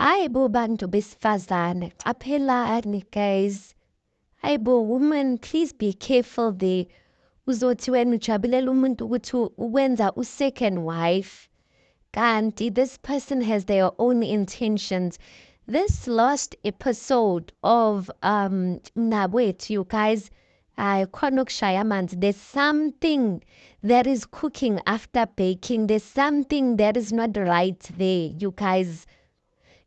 Hayibo bantu besifazane, qaphelani guys. Hayibo woman, please be careful there. Uzothi wena ujabulela umuntu ukuthi wenza second wife. Kanti this person has their own intentions. This last episode of Mnabwethu, you guys, khona ukushaya amanzi. There's something that is cooking after baking. There's something that is not right there, you guys.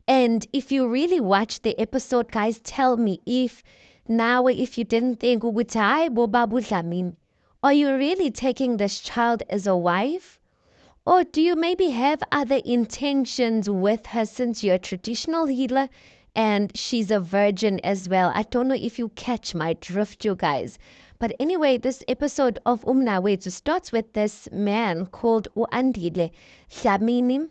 And if you really watch the episode, guys, tell me if you didn't think ukuthi hayi bo baba uDlamini, are you really taking this child as a wife? Or do you maybe have other intentions with her since you're a traditional healer and she's a virgin as well? I don't know if you catch my drift, you guys. But anyway, this episode of Umnawethu starts with this man called Andile Dlamini.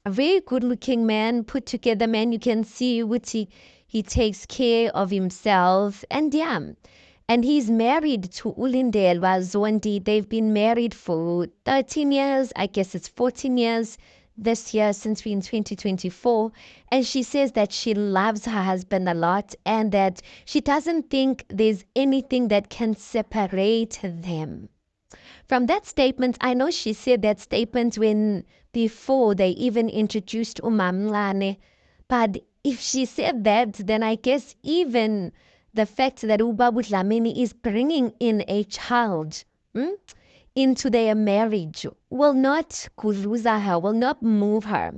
A very good looking man, put together man. You can see what he takes care of himself. And yeah, and he's married to Ulindelwa Zondi. They've been married for 13 years. I guess it's 14 years this year since we're in 2024. And she says that she loves her husband a lot and that she doesn't think there's anything that can separate them. From that statement, I know she said that statement when before they even introduced uMamncane, but if she said that, then I guess even the fact that Ubaba Dlamini is bringing in a child into their marriage will not kuzuza her, will not move her.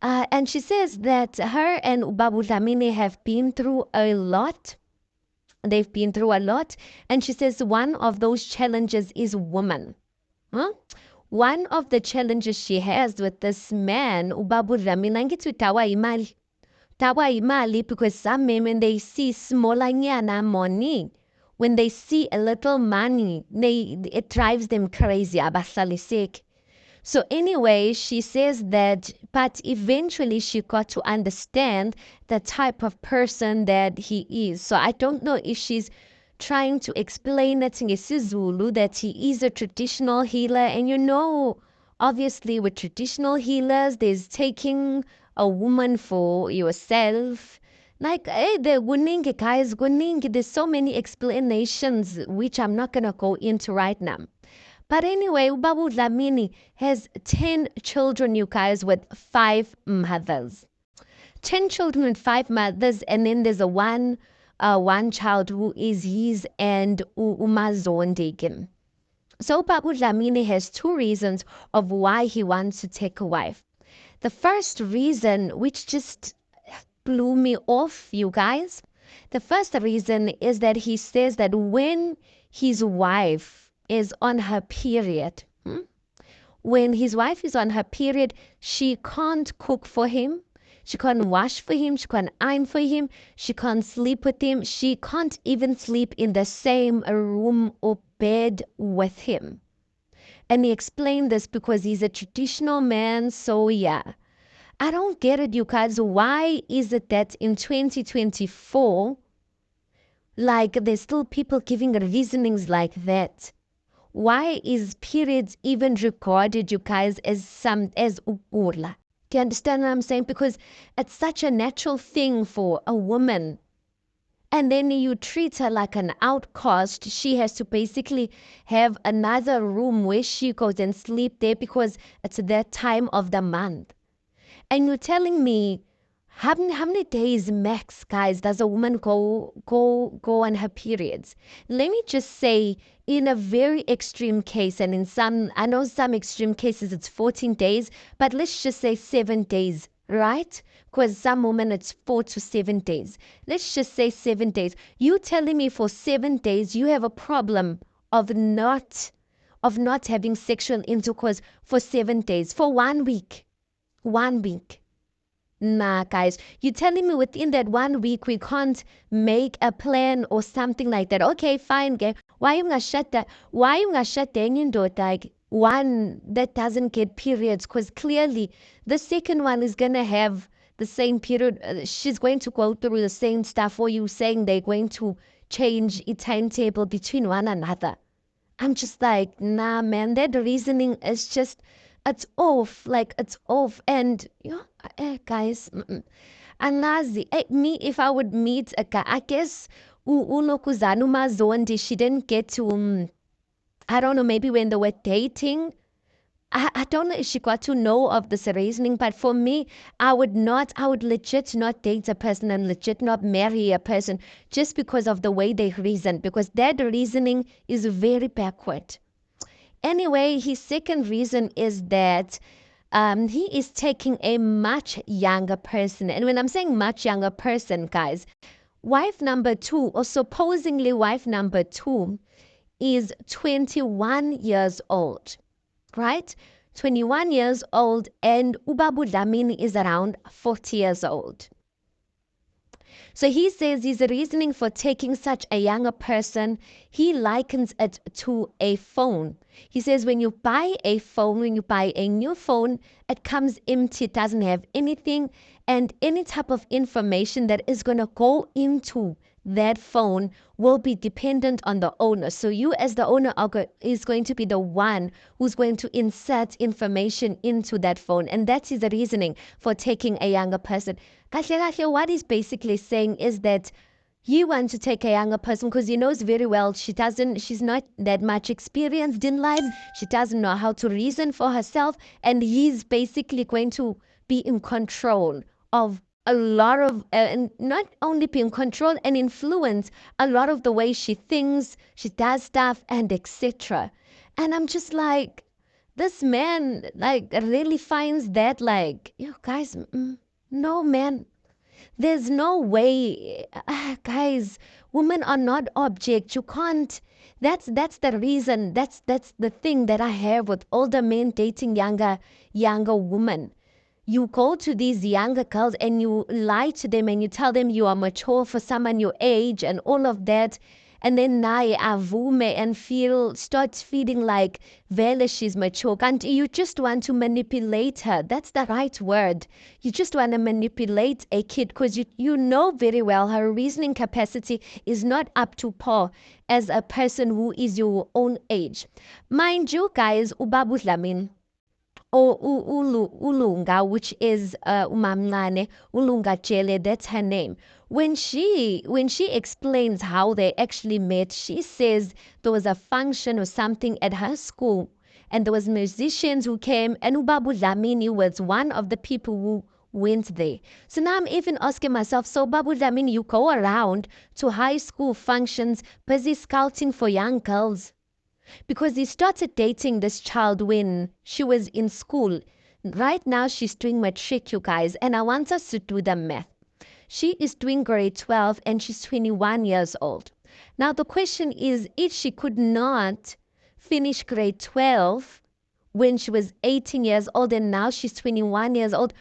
And she says that her and Ubaba Dlamini have been through a lot. They've been through a lot. And she says one of those challenges is woman. One of the challenges she has with this man, Ubaba Dlamini, angithi utawa imali. Tawa imali because some women, they see smaller money. When they see a little money, it drives them crazy. Abahlaliseki. So anyway, she says that, but eventually she got to understand the type of person that he is. So I don't know if she's trying to explain it in isiZulu that he is a traditional healer. And you know, obviously with traditional healers, there's taking a woman for yourself. Like, hey, the kuningi guys, kuningi. There's so many explanations which I'm not gonna go into right now. But anyway, Ubaba Dlamini has 10 children, you guys, with 5 mothers. 10 children with 5 mothers, and then there's one child who is his and uMazondeki. So Ubaba Dlamini has 2 reasons of why he wants to take a wife. The first reason, which just blew me off, you guys, the first reason is that he says that when his wife is on her period, when his wife is on her period, she can't cook for him, she can't wash for him, she can't iron for him, she can't sleep with him, she can't even sleep in the same room or bed with him. And he explained this because he's a traditional man. So yeah, I don't get it, you guys. Why is it that in 2024, like, there's still people giving reasonings like that? Why is periods even regarded, you guys, as ukudla? Do you understand what I'm saying? Because it's such a natural thing for a woman. And then you treat her like an outcast. She has to basically have another room where she goes and sleep there because it's that time of the month. And you're telling me how many days max, guys, does a woman go on her periods? Let me just say, in a very extreme case, and in some, I know some extreme cases it's 14 days, but let's just say 7 days, right? Because some women it's 4 to 7 days. Let's just say 7 days. You telling me for 7 days you have a problem of not having sexual intercourse for 7 days, for 1 week. 1 week. Nah, guys, you're telling me within that 1 week we can't make a plan or something like that. Okay, fine, okay. Why you gonna shut that? Why you gonna shut down your daughter, like one that doesn't get periods? Because clearly the second one is gonna have the same period. She's going to go through the same stuff. Or you saying they're going to change a timetable between one another? I'm just like, nah, man, that reasoning is just, it's off. Like, it's off. And Guys, Anazi, me, if I would meet a guy, I guess unokuzana umazondi, she didn't get to, I don't know, maybe when they were dating. I don't know if she got to know of this reasoning, but for me, I would legit not date a person and legit not marry a person just because of the way they reason, because that reasoning is very backward. Anyway, his second reason is that he is taking a much younger person. And when I'm saying much younger person, guys, wife number two, or supposedly wife number two, is 21 years old, right? 21 years old, and Ubabu Dlamini is around 40 years old. So he says his reasoning for taking such a younger person, he likens it to a phone. He says when you buy a phone, when you buy a new phone, it comes empty, it doesn't have anything, and any type of information that is going to go into that phone will be dependent on the owner. So you as the owner is going to be the one who's going to insert information into that phone. And that's his reasoning for taking a younger person. What he's basically saying is that you want to take a younger person because he knows very well she's not that much experienced in life. She doesn't know how to reason for herself. And he's basically going to be in control of a lot of, and not only be in control and influence a lot of the way she thinks, she does stuff, and etc. And I'm just like, this man, like, really finds that, like, you guys, no, man. There's no way, guys. Women are not objects. You can't. That's the reason. That's the thing that I have with older men dating younger women. You go to these younger girls and you lie to them and you tell them you are mature for someone your age and all of that. And then naye avume and starts feeling like vele she's mature. And you just want to manipulate her. That's the right word. You just want to manipulate a kid because you know very well her reasoning capacity is not up to par as a person who is your own age. Mind you, guys, Ubabu Dlamini or Ulunga, which is Umamncane, Ulunga Jele, that's her name. When she explains how they actually met, she says there was a function or something at her school, and there was musicians who came, and Ubabu Dlamini was one of the people who went there. So now I'm even asking myself, so Babu Dlamini, you go around to high school functions, busy scouting for young girls because he started dating this child when she was in school. Right now, she's doing matric, you guys, and I want us to do the math. She is doing grade 12 and she's 21 years old. Now, the question is if she could not finish grade 12 when she was 18 years old and now she's 21 years old,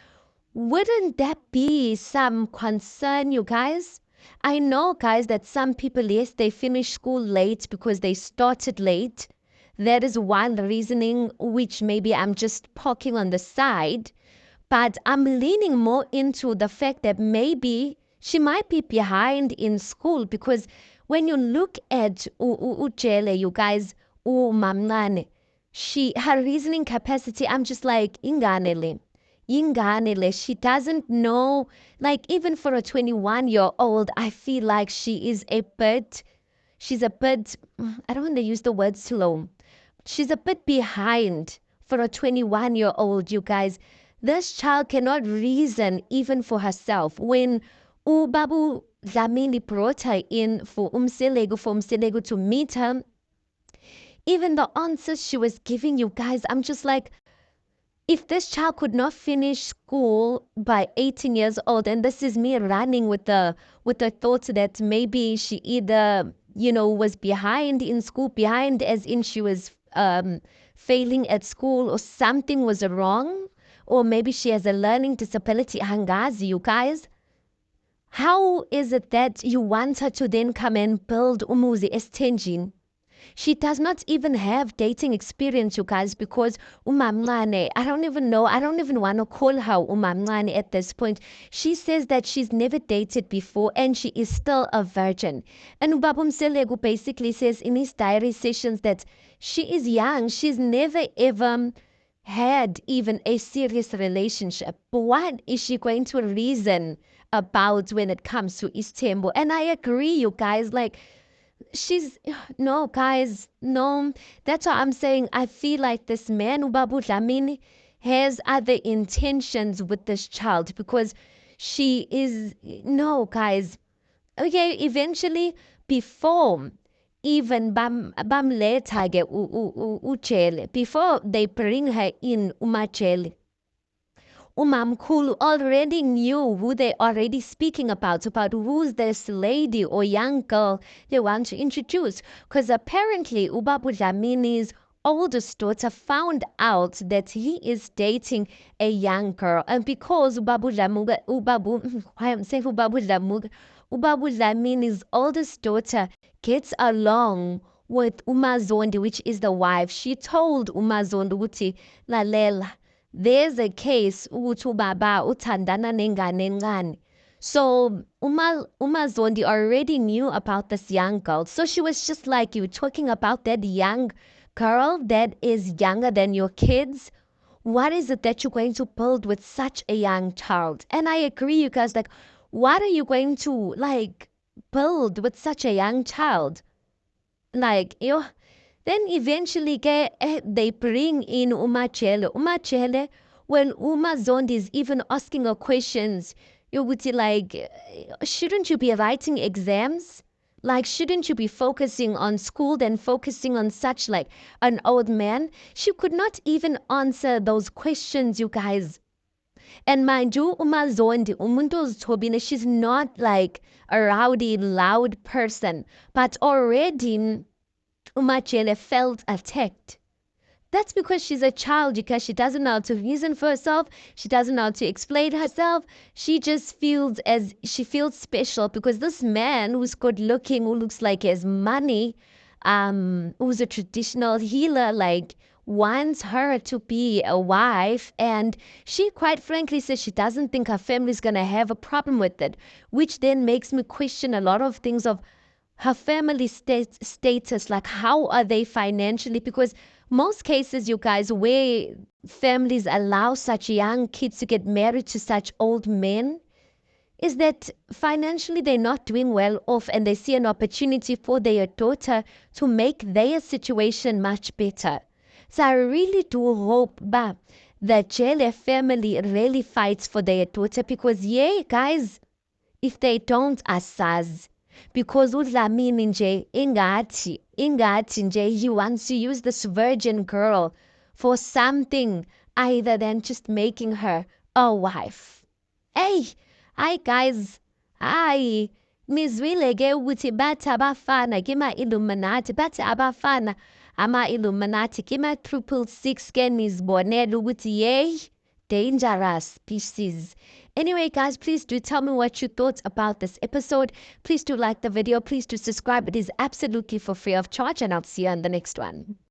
wouldn't that be some concern, you guys? I know, guys, that some people, yes, they finish school late because they started late. That is one reasoning, which maybe I'm just poking on the side. But I'm leaning more into the fact that maybe she might be behind in school because when you look at Ujele, you guys, Mamncane, her reasoning capacity, I'm just like, inganele. Inganele, she doesn't know, like even for a 21-year-old, I feel like she's a bit, I don't want to use the word slow. She's a bit behind for a 21-year-old, you guys. This child cannot reason even for herself. When Ubabu Dlamini brought her in for Umselegu to meet her, even the answers she was giving, you guys, I'm just like, if this child could not finish school by 18 years old, and this is me running with the thought that maybe she either was behind in school, behind as in she was failing at school, or something was wrong, or maybe she has a learning disability. Hangazi, you guys, how is it that you want her to then come and build Umuzi Estenjin? She does not even have dating experience, you guys, because Umamncane, I don't even want to call her Umamncane at this point. She says that she's never dated before and she is still a virgin. And Ubaba Mselegu basically says in his diary sessions that she is young. She's never ever had even a serious relationship. But what is she going to reason about when it comes to Istembu? And I agree, you guys, like, she's no, guys, no. That's why I'm saying I feel like this man, Ubabu Dlamini, has other intentions with this child because she is no, guys. Okay, eventually, before even bamletha ke ujele, before they bring her in umajele, Umamkulu already knew who they already speaking about who's this lady or young girl they want to introduce. Because apparently Ubabu Dlamini's oldest daughter found out that he is dating a young girl. And because why I'm saying Ubabu Dlamini's oldest daughter gets along with Umazondi, which is the wife, she told Umazondi ukuthi lalela, there's a case ukuthi ubaba uthandana nengane encane. So Umazondi already knew about this young girl. So she was just like you, talking about that young girl that is younger than your kids. What is it that you're going to build with such a young child? And I agree, you guys, like, what are you going to like build with such a young child? Like, then eventually they bring in Umachele. Umachele, when Umazondi is even asking her questions, you would say like, shouldn't you be writing exams? Like, shouldn't you be focusing on school than focusing on such like an old man? She could not even answer those questions, you guys. And mind you, Umazondi, umuntu ozithobile, she's not like a rowdy, loud person, but already Umachele felt attacked. That's because she's a child, because she doesn't know how to reason for herself. She doesn't know how to explain herself. She just feels as she feels special because this man who's good looking, who looks like he has money, who's a traditional healer, like wants her to be a wife. And she quite frankly says she doesn't think her family's gonna have a problem with it, which then makes me question a lot of things of her family status, like how are they financially, because most cases, you guys, where families allow such young kids to get married to such old men is that financially they're not doing well off and they see an opportunity for their daughter to make their situation much better. So I really do hope that Jele family really fights for their daughter because yeah, guys, if they don't asaz, because uDlamini nje ingathi nje he wants to use this virgin girl for something other than just making her a wife. Hey, hi guys. Hi. Nizwile ke ukuthi bathi abafana kima-Illuminati, bathi abafana ama-Illuminati kima-666 ke nizibonela ukuthi yay, dangerous species. Anyway, guys, please do tell me what you thought about this episode. Please do like the video. Please do subscribe. It is absolutely for free of charge, and I'll see you on the next one.